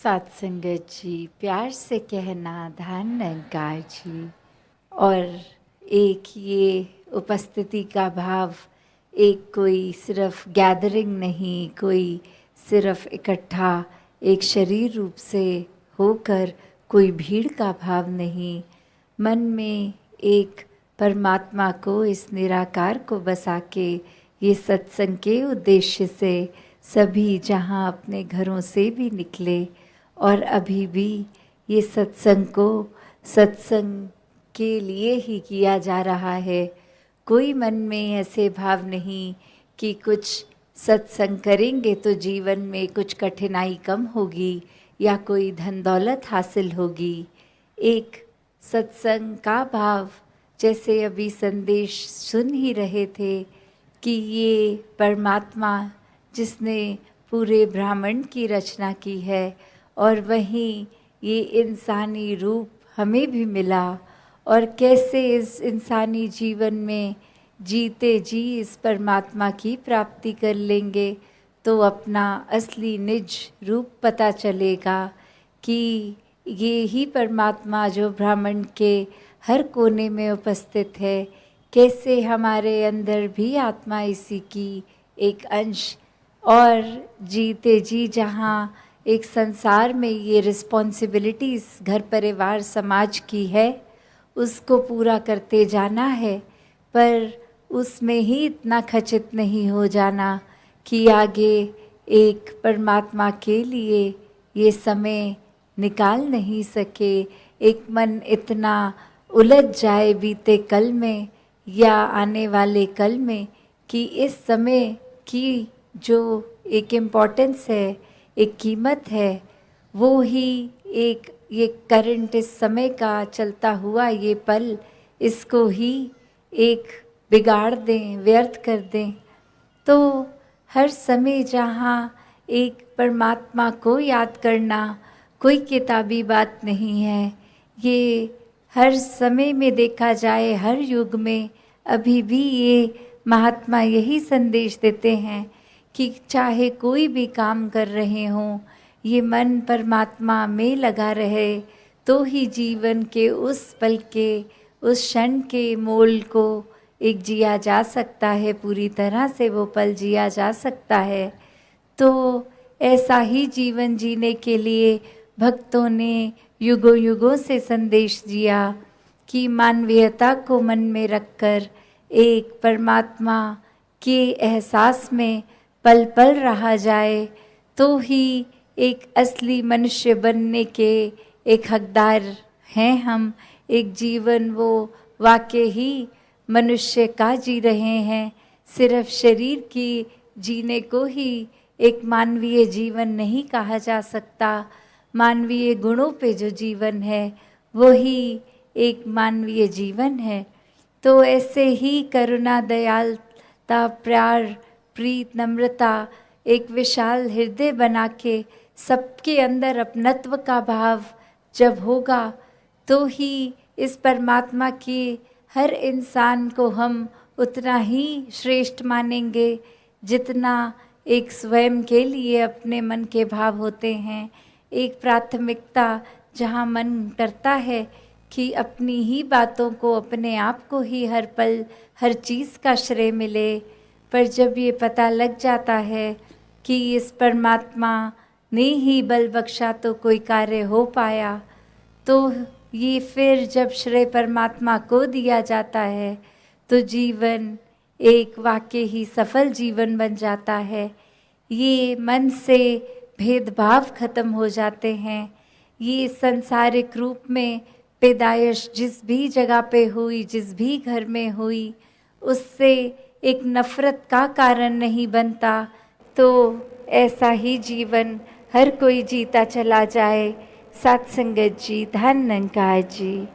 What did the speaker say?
साथ संगत जी, प्यार से कहना धन निरंकार जी। और एक ये उपस्थिति का भाव, एक कोई सिर्फ गैदरिंग नहीं, कोई सिर्फ इकट्ठा एक शरीर रूप से होकर कोई भीड़ का भाव नहीं, मन में एक परमात्मा को, इस निराकार को बसा के ये सत्संग के उद्देश्य से सभी जहाँ अपने घरों से भी निकले और अभी भी ये सत्संग को सत्संग के लिए ही किया जा रहा है। कोई मन में ऐसे भाव नहीं कि कुछ सत्संग करेंगे तो जीवन में कुछ कठिनाई कम होगी या कोई धन दौलत हासिल होगी। एक सत्संग का भाव, जैसे अभी संदेश सुन ही रहे थे कि ये परमात्मा जिसने पूरे ब्रह्मांड की रचना की है और वहीं ये इंसानी रूप हमें भी मिला, और कैसे इस इंसानी जीवन में जीते जी इस परमात्मा की प्राप्ति कर लेंगे तो अपना असली निज रूप पता चलेगा कि ये ही परमात्मा जो ब्रह्मांड के हर कोने में उपस्थित है, कैसे हमारे अंदर भी आत्मा इसी की एक अंश, और जीते जी जहाँ एक संसार में ये रिस्पॉन्सिबिलिटीज़ घर परिवार समाज की है, उसको पूरा करते जाना है, पर उसमें ही इतना खचित नहीं हो जाना कि आगे एक परमात्मा के लिए ये समय निकाल नहीं सके। एक मन इतना उलझ जाए बीते कल में या आने वाले कल में कि इस समय की जो एक इम्पोर्टेंस है, एक कीमत है, वो ही एक ये करंट इस समय का चलता हुआ ये पल, इसको ही एक बिगाड़ दें, व्यर्थ कर दें। तो हर समय जहाँ एक परमात्मा को याद करना कोई किताबी बात नहीं है, ये हर समय में देखा जाए, हर युग में अभी भी ये महात्मा यही संदेश देते हैं कि चाहे कोई भी काम कर रहे हों, ये मन परमात्मा में लगा रहे तो ही जीवन के उस पल के, उस क्षण के मोल को एक जिया जा सकता है, पूरी तरह से वो पल जिया जा सकता है। तो ऐसा ही जीवन जीने के लिए भक्तों ने युगों युगों से संदेश दिया कि मानवीयता को मन में रखकर एक परमात्मा के एहसास में पल पल रहा जाए तो ही एक असली मनुष्य बनने के एक हकदार हैं हम। एक जीवन वो वाकई ही मनुष्य का जी रहे हैं, सिर्फ शरीर की जीने को ही एक मानवीय जीवन नहीं कहा जा सकता। मानवीय गुणों पे जो जीवन है वही एक मानवीय जीवन है। तो ऐसे ही करुणा, दयालुता, प्यार, प्रीत, नम्रता, एक विशाल हृदय बना के सबके अंदर अपनत्व का भाव जब होगा तो ही इस परमात्मा की हर इंसान को हम उतना ही श्रेष्ठ मानेंगे जितना एक स्वयं के लिए अपने मन के भाव होते हैं। एक प्राथमिकता जहाँ मन करता है कि अपनी ही बातों को, अपने आप को ही हर पल हर चीज़ का श्रेय मिले, पर जब ये पता लग जाता है कि इस परमात्मा ने ही बल बख्शा तो कोई कार्य हो पाया, तो ये फिर जब श्रेय परमात्मा को दिया जाता है तो जीवन एक वाकई ही सफल जीवन बन जाता है। ये मन से भेदभाव खत्म हो जाते हैं। ये संसारिक रूप में पैदाइश जिस भी जगह पे हुई, जिस भी घर में हुई, उससे एक नफ़रत का कारण नहीं बनता। तो ऐसा ही जीवन हर कोई जीता चला जाए। सत्संगत जी, धन निरंकार जी।